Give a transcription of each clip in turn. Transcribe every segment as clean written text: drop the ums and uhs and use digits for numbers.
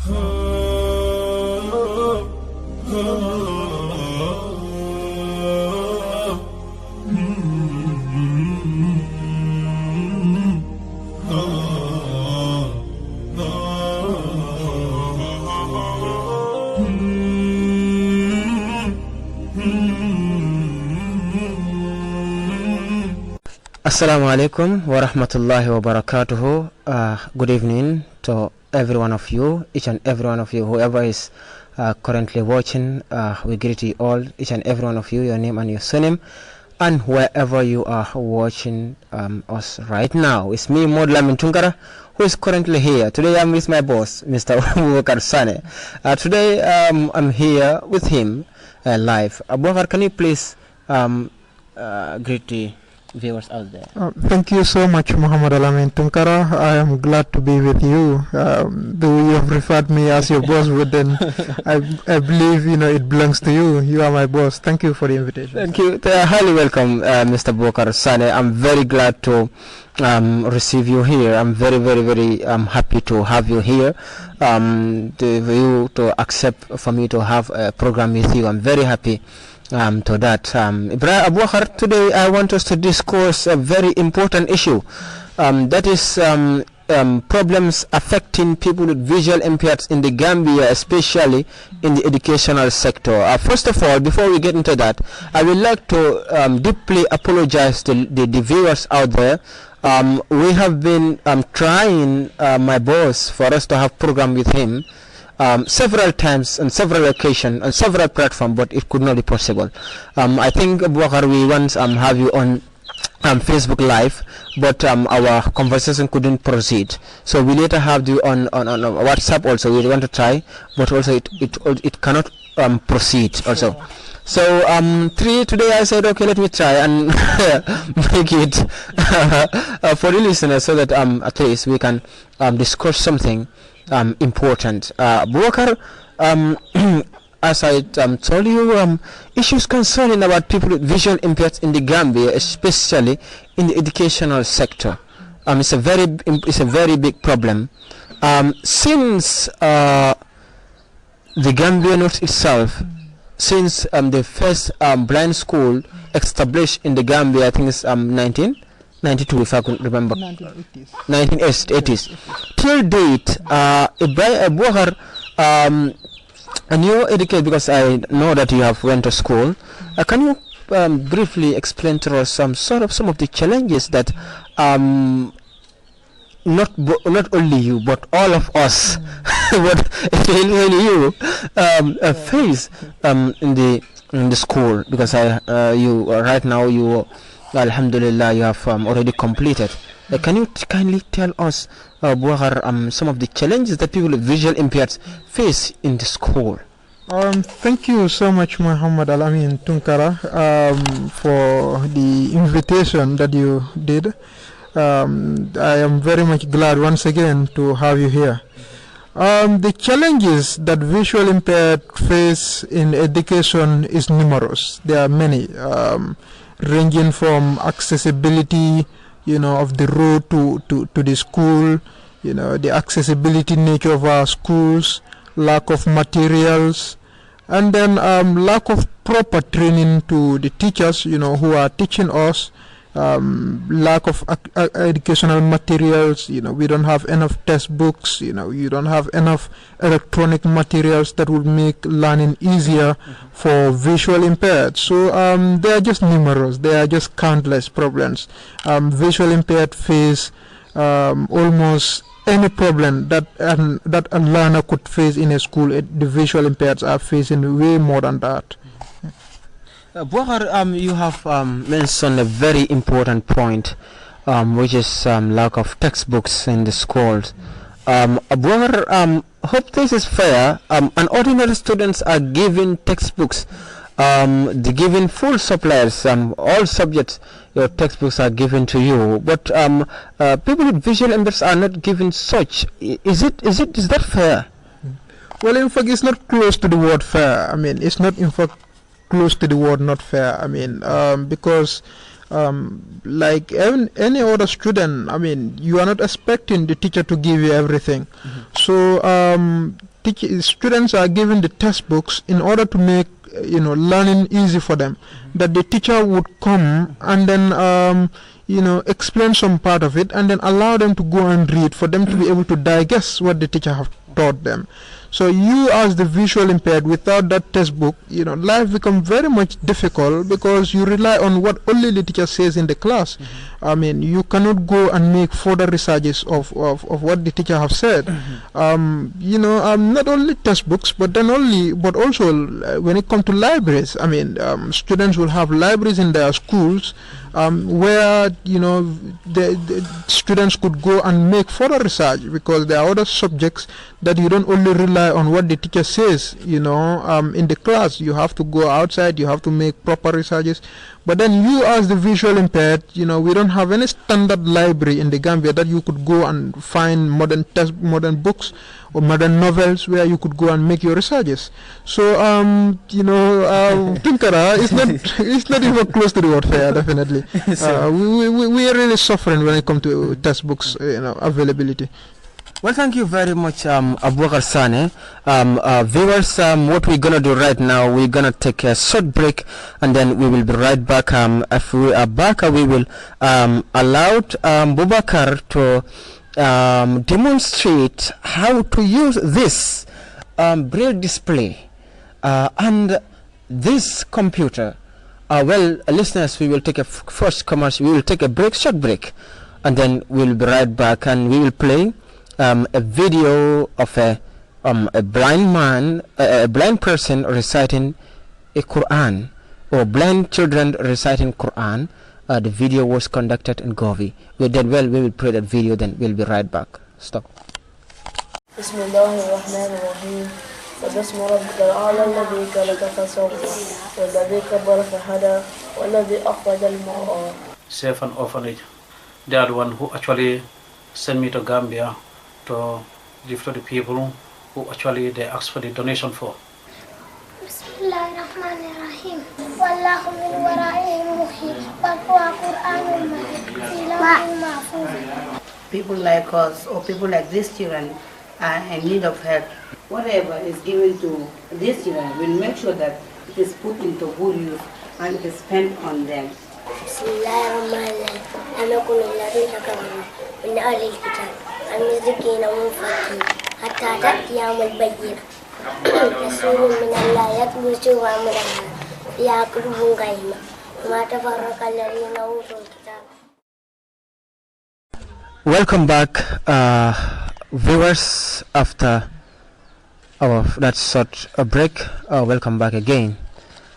Assalamu alaikum wa rahmatullahi wa barakatuhu. Good evening to every one of you, each and every one of you, whoever is currently watching. We greet you all, each and every one of you, your name and your surname, and wherever you are watching us right now. It's me, Modlamin Tunkara, who is currently here. Today I'm with my boss, Mr. Abubakar Sane. Today I'm here with him live. Abubakar, can you please greet the viewers out there? Thank you so much, Muhammad Alamin Tunkara. I am glad to be with you. Though you have referred me as your boss, but then I believe it belongs to you. You are my boss. Thank you for the invitation. Thank you. Highly welcome, Mr. Bokar Sane. I'm very glad to receive you here. I'm very, very, very happy to have you here. To accept for me to have a program with you. I'm very happy to that. Ibrahim Abubakar, today I want us to discuss a very important issue, that is problems affecting people with visual impairments in the Gambia, especially in the educational sector. First of all, before we get into that, I would like to deeply apologize to the viewers out there. We have been trying, my boss, for us to have program with him several times on several occasions on several platforms, but it could not be possible. I think, Abubakar, we once have you on Facebook Live, but our conversation couldn't proceed. So we later have you on WhatsApp also. We want to try, but also it cannot proceed also. So today I said, okay, let me try and make it for the listeners, so that at least we can discuss something important. Abubakar, as I told you, issues concerning about people with visual impairments in the Gambia, especially in the educational sector, it's a very big problem. Since the Gambia North itself, since the first blind school established in the Gambia, I think it's 1992, if I could remember. 1980s. Till date, Abubakar, and you educate, because I know that you have went to school. Can you briefly explain to us some of the challenges that not only you but all of us, but really you face in the school? Because you right now, you alhamdulillah, you have already completed. Can you kindly tell us, Abubakar, some of the challenges that people with visual impairments face in the school? Thank you so much, Muhammad Alamin Tunkara, for the invitation that you did. I am very much glad once again to have you here. The challenges that visual impaired face in education is numerous. There are many, ranging from accessibility, of the road to the school, the accessibility nature of our schools, lack of materials, and then lack of proper training to the teachers, who are teaching us, lack of educational materials. We don't have enough textbooks. You don't have enough electronic materials that would make learning easier for visual impaired. So they are just numerous. They are just countless problems. Visual impaired face almost any problem that a learner could face in a school. The visual impaired are facing way more than that. Abubakar, you have mentioned a very important point, which is lack of textbooks in the schools. Abubakar, hope this is fair. And ordinary students are given textbooks. They're given full supplies. All subjects, your textbooks are given to you. But people with visual impairments are not given such. Is that fair? Well, in fact, it's not close to the word fair. I mean, it's not in fact close to the word not fair. I mean, because like any other student, I mean, you are not expecting the teacher to give you everything. So students are given the textbooks in order to make learning easy for them. That the teacher would come and then explain some part of it and then allow them to go and read for them to be able to digest what the teacher have taught them. So you as the visual impaired, without that textbook, life becomes very much difficult because you rely on what only the teacher says in the class. I mean, you cannot go and make further researches of what the teacher have said. Not only textbooks, but also when it comes to libraries. I mean, students will have libraries in their schools where the students could go and make further research, because there are other subjects that you don't only rely on what the teacher says in the class. You have to go outside, you have to make proper researches. But then you as the visual impaired, we don't have any standard library in the Gambia that you could go and find modern books or modern novels where you could go and make your researches. So Tunkara it's not even close to the word fair, definitely. We are really suffering when it comes to textbooks availability. Well, thank you very much, Abubakar Sane. Viewers, what we're going to do right now, we're going to take a short break and then we will be right back. If we are back, we will allow Abubakar to demonstrate how to use this braille display and this computer. Listeners, we will take a first commercial, we will take a short break, and then we'll be right back and we will play a video of a blind man, a blind person reciting a Quran, or blind children reciting Quran. The video was conducted in Govi. We will play that video, then we'll be right back. Stop. Bismillahirrahmanirrahim. فباسم ربك الأعلى الذي خلق فسوى والذي كبر فهدى والذي أخرج المرعى. Safe and orphanage. They are the one who actually sent me to Gambia to give to the people who actually they asked for the donation for. Bismillahirrahmanirrahim. Wallahu min wara'ihim muhit wa huwa Qur'anun majid fi lawhin mahfuz. People like us or people like these children are in need of help. Whatever is given to these children, we'll make sure that it is put into good use and it is spent on them. Bismillahirrahmanirrahim. Anakun alladhina kafaru min ahli alkitab المزكين منفكين حتى تأتي يوم البينة رسول من الله يتلو سوى أمرها ليأكلوا غيمة وما تفرق الذين أوتوا الكتاب. Welcome back, viewers. After that short break, welcome back again.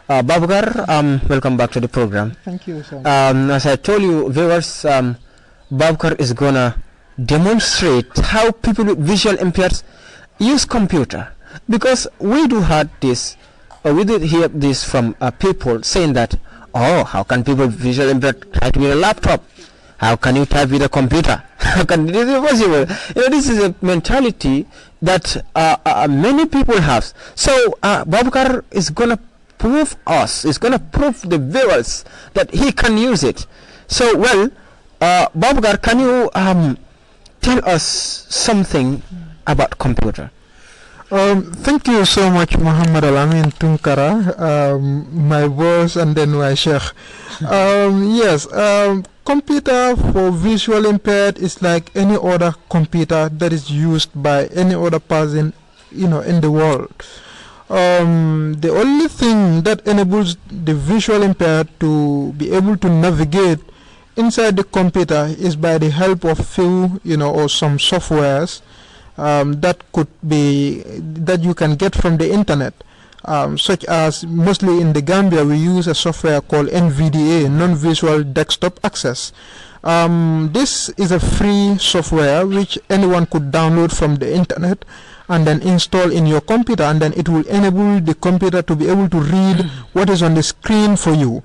Babgar, welcome back to the program. Thank you, sir. As I told you, viewers, Babgar is gonna demonstrate how people with visual impairments use computer, because we do hear this from people saying that, how can people with visual impairment type with a laptop? How can you type with a computer? How can this be possible? This is a mentality that many people have. So Babukar is gonna prove the viewers that he can use it. So Babukar, can you tell us something about computer? Thank you so much, Muhammad Alamin Tunkara, my boss and then my sheikh. Yes, computer for visual impaired is like any other computer that is used by any other person, in the world. The only thing that enables the visual impaired to be able to navigate inside the computer is by the help of few, or some softwares that you can get from the internet, such as mostly in the Gambia we use a software called NVDA, non-visual desktop access. This is a free software which anyone could download from the internet and then install in your computer, and then it will enable the computer to be able to read what is on the screen for you.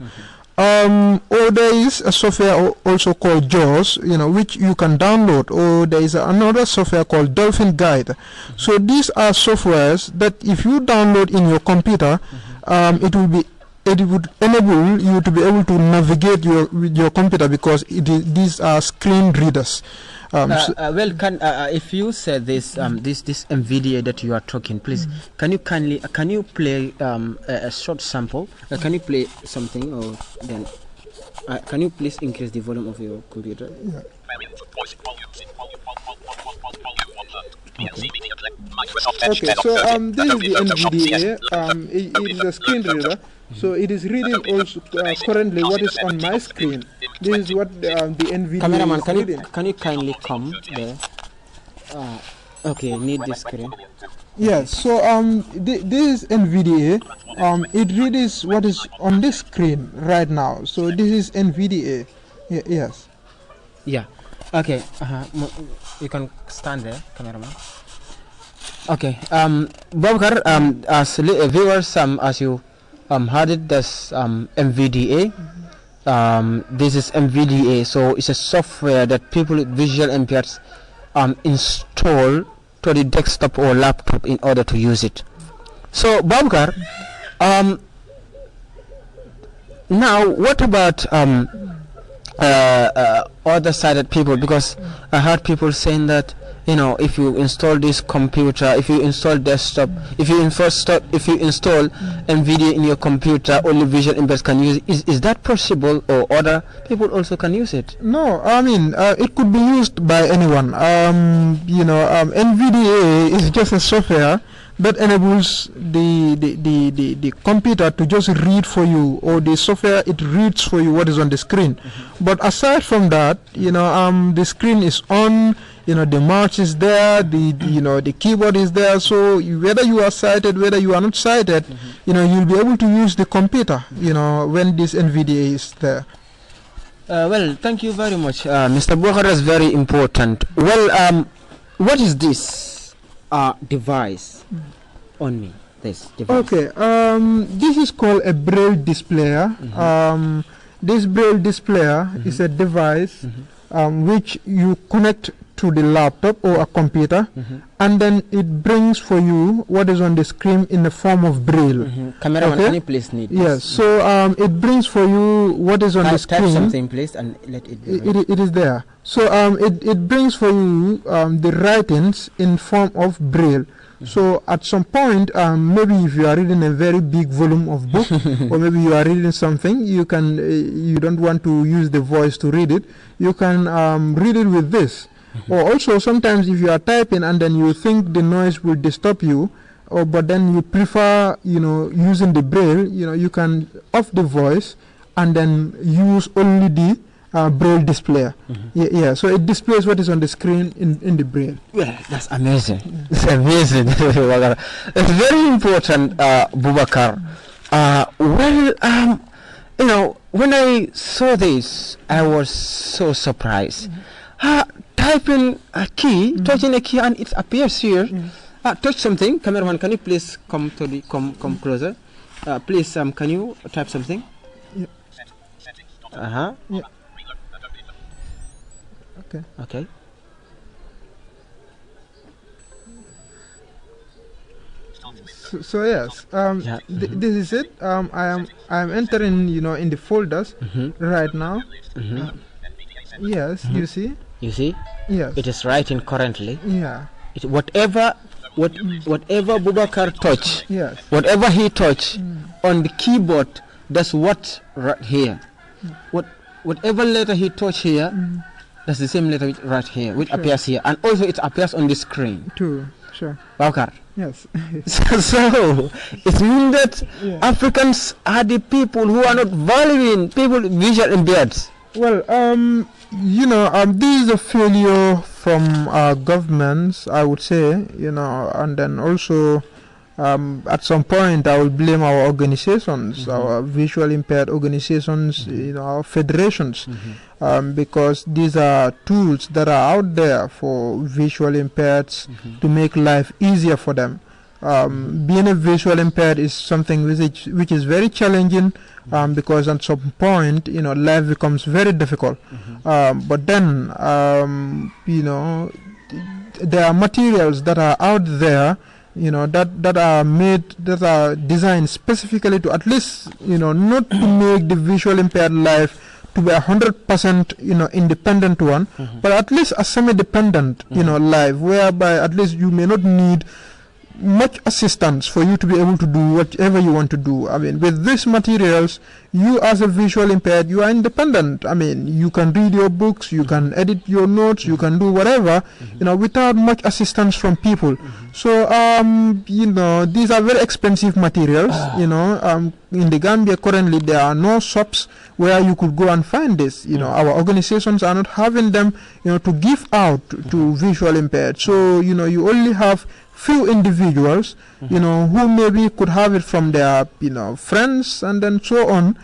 Or there is a software also called JAWS, which you can download, or there is another software called Dolphin Guide. So these are softwares that if you download in your computer, it will be it would enable you to be able to navigate with your computer, because these are screen readers. Well, if you say this this NVDA that you are talking, please can you play a short sample? Can you play something, or then can you please increase the volume of your computer? Yeah. Okay, so this is the NVDA. It is a screen reader, so it is reading also currently what is on my screen. This is what the NVDA Cameraman, is reading. can you kindly come there? Okay, need this screen. Yes, so this is NVDA. It reads what is on this screen right now. So this is NVDA. Yes. Yeah. Okay. You can stand there, cameraman. Okay. Babakar, as viewers, as you heard it, that's NVDA. This is NVDA. So it's a software that people with visual impairments install to the desktop or laptop in order to use it. So Babakar, now what about other sided people? Because I heard people saying that, you know, if you install this computer, if you install desktop, if you install NVIDIA in your computer, only visual impaired can use it. Is that possible, or other people also can use it? No, I mean it could be used by anyone. NVDA is just a software that enables the computer to just read for you, or the software, it reads for you what is on the screen. But aside from that, the screen is on, the mouse is there, the keyboard is there. So whether you are sighted, whether you are not sighted, you'll be able to use the computer, when this NVDA is there. Well, thank you very much, Mr. Bokar. That's very important. Well, what is this device on me? This device. Okay, this is called a braille displayer. This braille displayer is a device which you connect to the laptop or a computer, and then it brings for you what is on the screen in the form of braille. Cameraman, can you please need this? Yes, so it brings for you what is on the screen. Type something, please, and let it be. It is there. So it brings for you the writings in form of braille. So at some point, maybe if you are reading a very big volume of book, or maybe you are reading something, you don't want to use the voice to read it, you can read it with this. Or also sometimes if you are typing and then you think the noise will disturb you, but then you prefer using the braille, you can off the voice and then use only the braille displayer. Yeah, so it displays what is on the screen in the braille. Well, that's amazing. It's amazing. It's very important, Bubakar. When I saw this, I was so surprised. Typing a key, touching a key, and it appears here. Touch something. Cameraman, can you please come closer? Please, can you type something? Yeah. Yeah. Okay. So yes, this is it. I am entering, in the folders right now. Yes, you see. You see? Yes. It is writing currently. Yeah. Whatever Bubakar touch, yes, whatever he touch on the keyboard, that's what right here. Whatever letter he touch here, that's the same letter right here, which appears here, and also it appears on the screen. Too. Sure. Bubakar. Yes. So it means that Africans are the people who are not valuing people with visual impaired. Well, this is a failure from our governments, I would say, and then also at some point I will blame our organizations, our visual impaired organizations, our federations, because these are tools that are out there for visual impaired to make life easier for them. Being a visual impaired is something which is very challenging, because at some point, life becomes very difficult. But then, there are materials that are out there, that are made, that are designed specifically to at least, not to make the visual impaired life to be 100%, independent one, but at least a semi-dependent, life, whereby at least you may not need much assistance for you to be able to do whatever you want to do. I mean, with these materials, you as a visual impaired, you are independent. I mean, you can read your books, you can edit your notes, you can do whatever, without much assistance from people. So, these are very expensive materials. In the Gambia currently, there are no shops where you could go and find this. Our organizations are not having them, to give out to visual impaired. So, you only have few individuals, who maybe could have it from their, friends and then so on,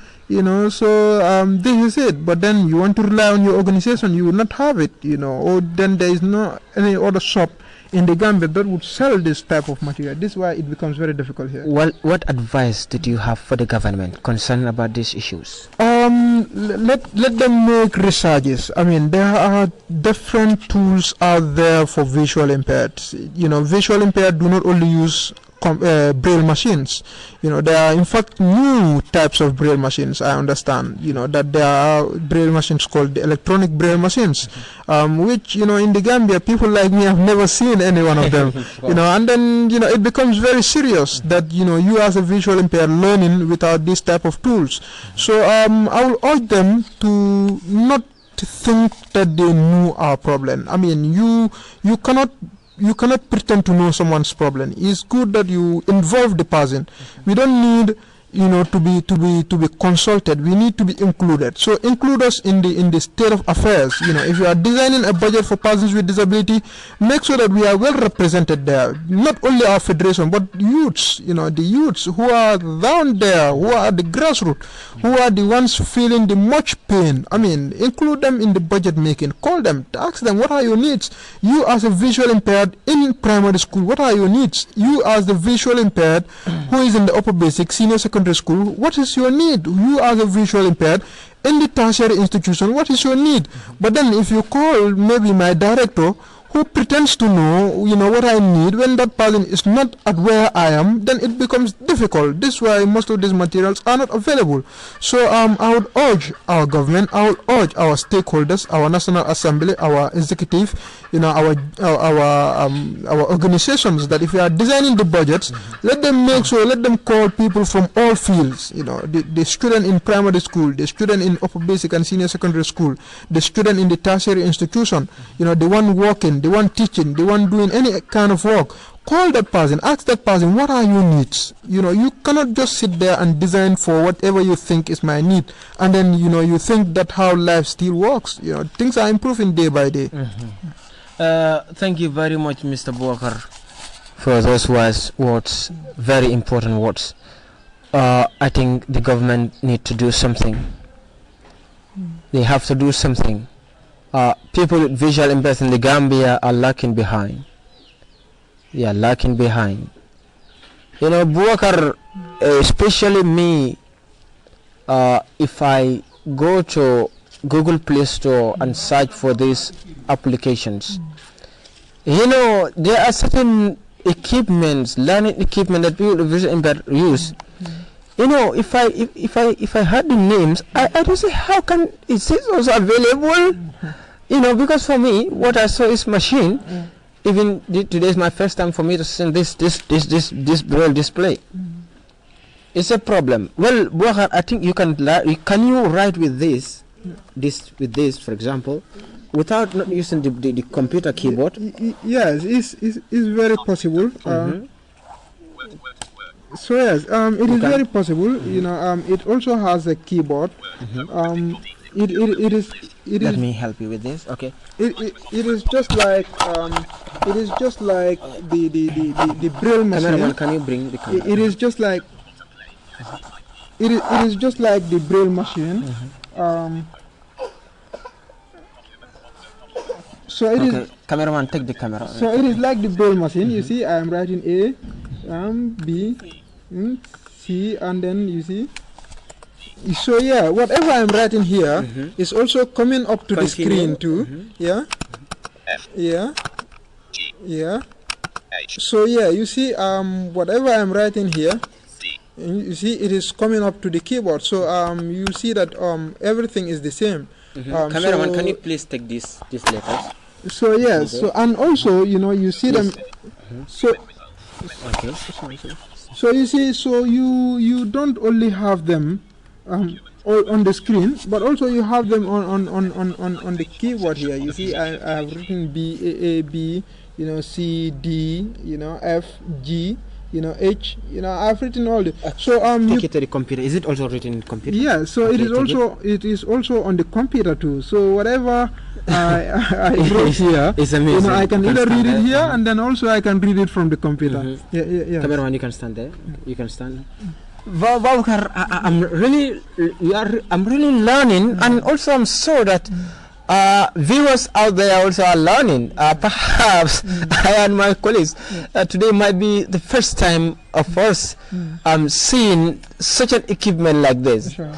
so this is it. But then you want to rely on your organization, you will not have it, or then there is no any other shop in the Gambia that would sell this type of material. This is why it becomes very difficult here. Well, what advice did you have for the government concerning about these issues? Let them make researches. I mean, there are different tools out there for visual impaired. Visual impaired do not only use braille machines. There are in fact new types of braille machines. I understand, that there are braille machines called the electronic braille machines, which, in the Gambia, people like me have never seen any one of them. And then, it becomes very serious that, you as a visual impaired learning without this type of tools. So, I will urge them to not think that they know our problem. I mean, you cannot pretend to know someone's problem. It's good that you involve the person. We don't need, to be consulted. We need to be included. So include us in the state of affairs. If you are designing a budget for persons with disability, make sure that we are well represented there. Not only our federation, but youths. The youths who are down there, who are at the grassroots, who are the ones feeling the much pain. I mean, include them in the budget making. Call them, ask them, what are your needs? You as a visual impaired in primary school, what are your needs? You as the visual impaired who is in the upper basic, senior secondary school, what is your need? You as a visual impaired in the tertiary institution, what is your need? But then if you call maybe my director who pretends to know, what I need, when that person is not at where I am, then it becomes difficult. This is why most of these materials are not available. So I would urge our government, I would urge our stakeholders, our National Assembly, our executive, our organizations, that if we are designing the budgets, let them call people from all fields, the student in primary school, the student in upper basic and senior secondary school, the student in the tertiary institution, the one working, the one teaching, the one doing any kind of work. Call that person, ask that person, what are your needs? You cannot just sit there and design for whatever you think is my need, and then you think that how life still works. Things are improving day by day. Thank you very much, Mr. Bouakar, for those words, very important words. I think the government need to do something. They have to do something. People with visual impairments in the Gambia are lacking behind. They are lacking behind. Bouakar, especially me, if I go to Google Play Store and search for these applications, there are certain equipments, learning equipment that people with visual impairment use. If I heard the names, I don't say how can is this also available? Because for me, what I saw is machine. Even today is my first time for me to see this braille display. It's a problem. Well, Bouakar, I think you can write with this, for example, without not using the computer keyboard? Yes, it's very possible. So yes, it is very possible. It also has a keyboard. Let me help you with this. Okay. It is just like the braille machine. Cameraman, can you bring the camera? It is just like the braille machine. So it is. Cameraman, take the camera. So it is like the braille machine. You see, I am writing A, B, C, and then you see. So yeah, whatever I'm writing here is also coming up to the screen too. Yeah. So yeah, you see, whatever I'm writing here, you see, it is coming up to the keyboard. So you see that everything is the same. Cameraman, so can you please take these letters? So yeah, so and also you see them. So Okay. so you see, so you don't only have them all on the screen, but also you have them on the keyboard here. You see, I have written B, A, B, C, D, F, G, H. I've written all the. So Take it to the computer. Is it also written in computer? yeah. So Okay, it is also on the computer too. So whatever I wrote here, It's amazing. I can You either stand read it there. here and then also I can read it from the computer. Yeah. Cameraman, you can stand there. You can stand. Vavkar, I'm really learning, and also I'm sure that viewers out there also are learning. Perhaps I and my colleagues today might be the first time of us seeing such an equipment like this. Sure.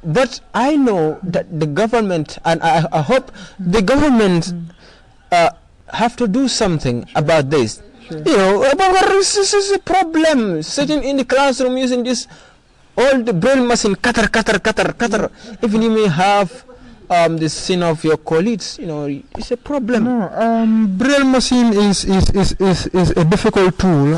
But I know that the government, and I hope the government have to do something about this. This is a problem. Sitting in the classroom using this old braille machine, cutter. Even you may have the sin of your colleagues, it's a problem. No, braille machine is a difficult tool,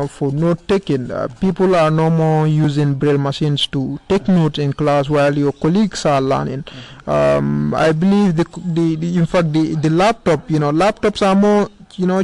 for note taking. People are no more using braille machines to take notes in class while your colleagues are learning. I believe in fact the laptop, laptops are more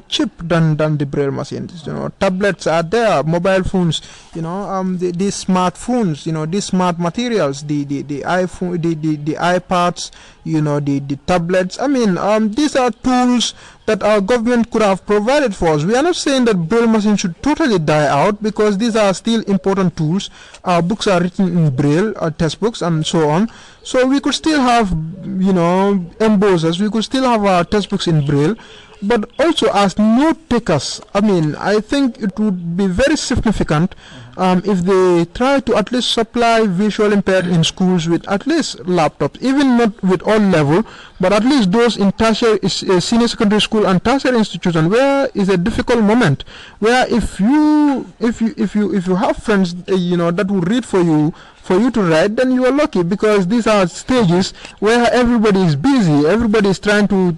cheap than the braille machines. Tablets are there, mobile phones, the smartphones, these smart materials, the iPhone, the iPads, the tablets. I mean, these are tools that our government could have provided for us. We are not saying that braille machines should totally die out, because these are still important tools. Our books are written in braille, our textbooks and so on. So we could still have, embossers, we could still have our textbooks in braille. But also as note takers, I mean, I think it would be very significant if they try to at least supply visual impaired in schools with at least laptops, even not with all level, but at least those in tertiary, senior secondary school and tertiary institution, where is a difficult moment, where if you have friends, that will read for you to write, then you are lucky, because these are stages where everybody is busy, everybody is trying to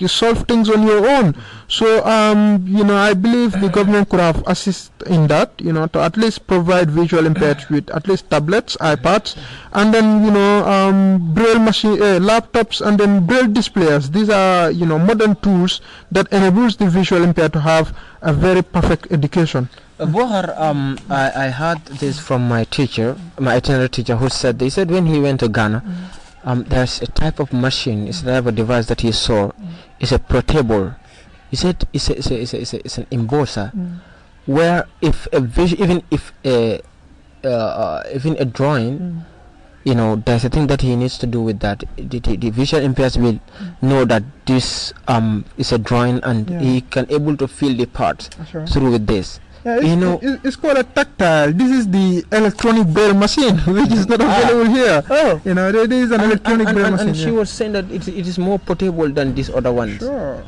solve things on your own. So I believe the government could have assisted in that, to at least provide visual impaired with at least tablets, iPads, and then braille machine, laptops, and then braille displays. These are modern tools that enables the visual impaired to have a very perfect education. Bohar, I heard this from my teacher, my itinerary teacher, who said, they said when he went to Ghana, there's a type of machine, it's a type of device that he saw, it's a portable. He said it's an embosser, where even a drawing, there's a thing that he needs to do with that. The visual impaired will know that this is a drawing, and he can able to feel the parts through with this. Yeah, it's called a tactile. This is the electronic braille machine, which is not available here. There is an electronic braille machine. And she was saying that it is more portable than these other ones. Sure.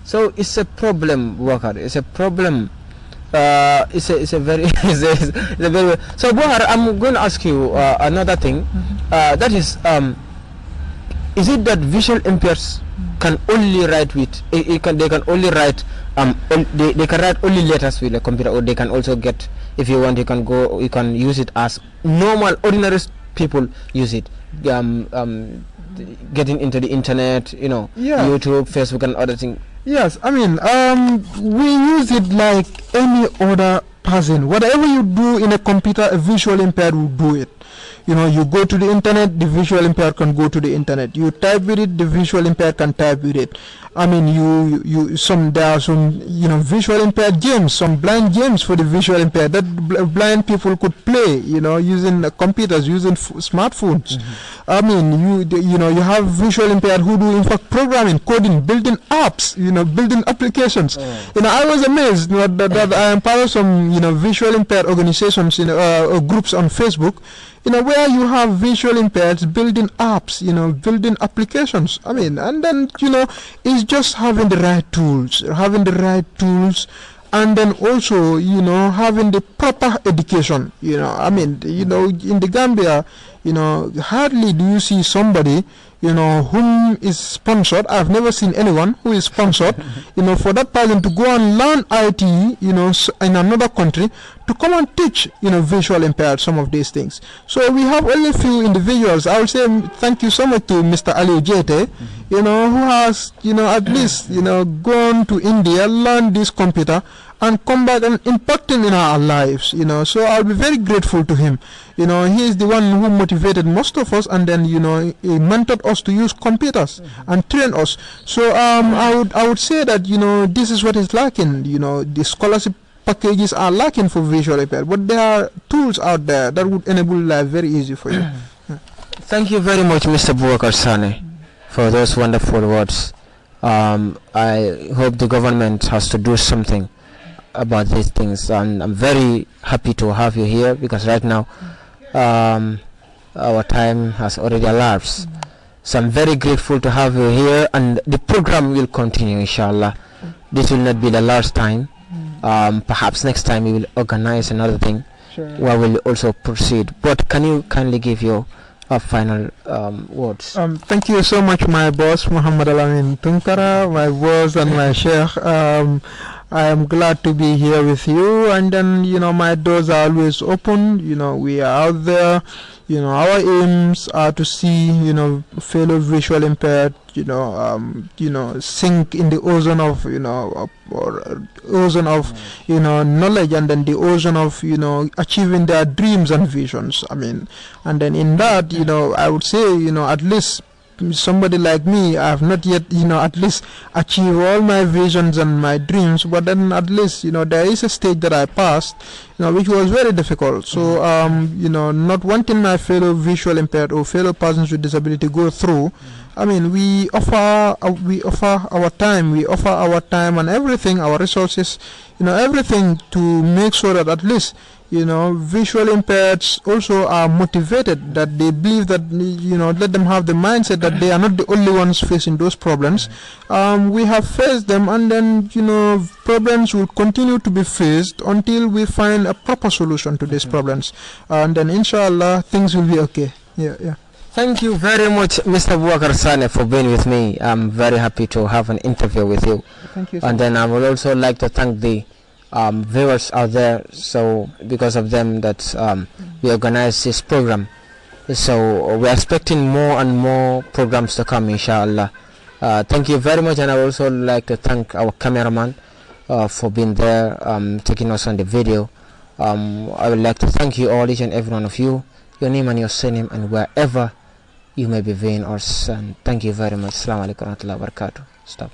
So it's a problem, Bohar. It's a problem. It's a very So Bohar, I'm going to ask you another thing. That is it that visual impaired can only write with they can only write they can write only letters with a computer, or they can also get, if you want, you can use it as normal ordinary people use it, getting into the internet, YouTube, Facebook and other things. Yes, I mean, we use it like any other person. Whatever you do in a computer, a visual impaired will do it. You go to the internet, the visual impaired can go to the internet. You type with it, the visual impaired can type with it. I mean, there are some visual impaired games, some blind games for the visual impaired that blind people could play, using computers, using smartphones. I mean, you have visual impaired who do in fact programming, coding, building apps, building applications. I was amazed that I am part of some visual impaired organizations, groups on Facebook. where you have visual impaired building apps, building applications. I mean, and then, it's just having the right tools, and then also, having the proper education. I mean, in the Gambia, hardly do you see somebody, whom is sponsored. I've never seen anyone who is sponsored, for that person to go and learn IT, in another country to come and teach, visual impaired some of these things. So we have only few individuals. I will say thank you so much to Mr. Ali Jete, who has, at least, gone to India, learned this computer, and come back and impacting in our lives, so I'll be very grateful to him. He is the one who motivated most of us, and then, he mentored us to use computers and train us. So I would say that, this is what is lacking. The scholarship packages are lacking for visual impaired, but there are tools out there that would enable life very easy for you. Thank you very much, Mr. Boubacar Sane, for those wonderful words. I hope the government has to do something about these things, and I'm very happy to have you here, because right now our time has already elapsed. So I'm very grateful to have you here, and the program will continue, inshallah. This will not be the last time. Perhaps next time we will organize another thing where we'll also proceed. But can you kindly give your final words? Thank you so much, my boss Muhammad Alamin Tunkara, my boss and my sheikh. I am glad to be here with you, and then, my doors are always open. We are out there. Our aims are to see, fellow visual impaired, sink in the ocean of, knowledge, and then the ocean of, achieving their dreams and visions. I mean, and then in that, I would say, at least somebody like me, I have not yet, at least achieved all my visions and my dreams, but then at least, there is a stage that I passed, which was very difficult. So, not wanting my fellow visual impaired or fellow persons with disability go through, I mean, we offer our time and everything, our resources, everything to make sure that at least, visual impaired also are motivated, that they believe that, let them have the mindset that they are not the only ones facing those problems. We have faced them, and then, problems will continue to be faced until we find a proper solution to these problems. And then, inshallah, things will be okay. Yeah. Thank you very much, Mr. Boubacar Sane, for being with me. I'm very happy to have an interview with you. Thank you. And then I would also like to thank the viewers out there. So because of them that we organize this program. So we're expecting more and more programs to come, inshallah. Thank you very much, and I would also like to thank our cameraman for being there, taking us on the video. I would like to thank you all, each and every one of you, your name and your surname, and wherever you may be viewing us. And thank you very much. Assalamu alaikum wa rahmatullahi wa barakatuh. Stop.